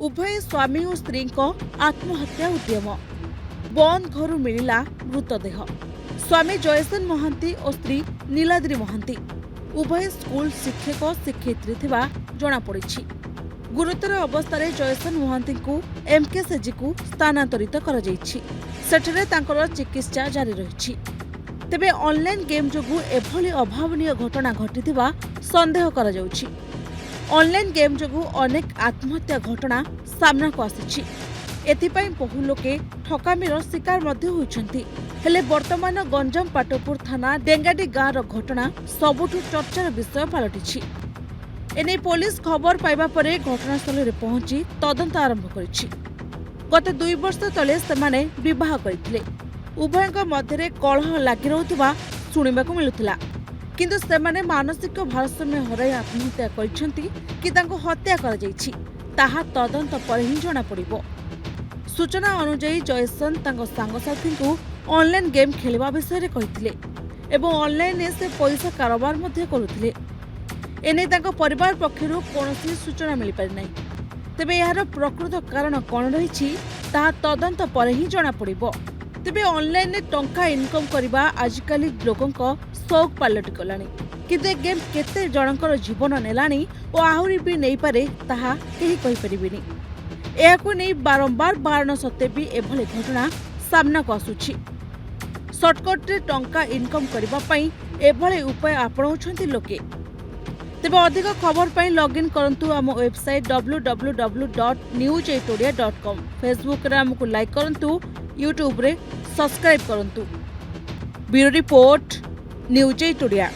उभय स्वामी और स्त्री आत्महत्या उद्यम बंद घर मिला मृतदेह। स्वामी जयसन महांती और स्त्री नीलाद्री महांती उभय स्कूल शिक्षक शिक्षयित्री थिबा जणा पड़िछि। गुरुतर अवस्था जयसन महांती को एमकेसीजी को स्थानांतरित करा जायछि। सेठरे तांकर चिकित्सा जारी रहिछि। तेबे ऑनलाइन गेम जोगु एभली अभावनीय घटना घटिथिबा संदेह करा जाउछि। ऑनलाइन गेम जोगु अनेक आत्महत्या घटना सामना को आसिछि। एथिपाई बहु लोके ठकामीर शिकार मध्य होइछन्ति। हेले वर्तमान गंजाम पाटपुर थाना डेंगाडी गाँव घटना सबुठु चर्चार विषय पलटिछि। एने पुलिस खबर पाइबा परे घटनास्थल में पहुंची तदंत आरंभ करिछि। गत 2 वर्ष तले सेमाने विवाह करथिले। उभयଙ୍କ ମଧ୍ୟରେ कलह लागि रहुथिबा सुनिबाकु मिलुथिला। किंतु सेमाने मानसिक भारसाम्य हराई आत्महत्या करिसंती कि तांको हत्या करा जायछि ताहा तदंत पर ही जणा पड़िबो। सूचना अनुसार जयसन तांको सांगसाथी को ऑनलाइन गेम खेलिबा विषय रे कहिथिले एवं ऑनलाइन से पैसा कारोबार मध्ये करुथिले। एने तांको परिवार पक्षरु कोनोसी सूचना मिल पारि नै। तेबे यार प्रकृत कारण कोन रहिछि ताहा तदंत पर ही जणा पड़िबो। तेबे ऑनलाइन ने टंका इनकम करबा आजिकाली लोकंक शौक पलटि गलानी। किंतु गेम केते जनकर जीवन नेलानी और आहुरी भी नहीं पारे ताहा केही कहि परिबिनी। एहाकु नै बारंबार बारण सत्ते भी एभली घटना सामना को आसुछि। शॉर्टकट रे टंका इनकम करबा पई एभली उपाय आपणाउछन्ति लोके। तेबे अधिक खबर पई लॉगिन करंतु आम वेबसाइट www.news8odia.com। फेसबुक रे हमकु लाइक करंतु, यूट्यूब रे सब्सक्राइब करंतु। Bureau report news 8 Odia.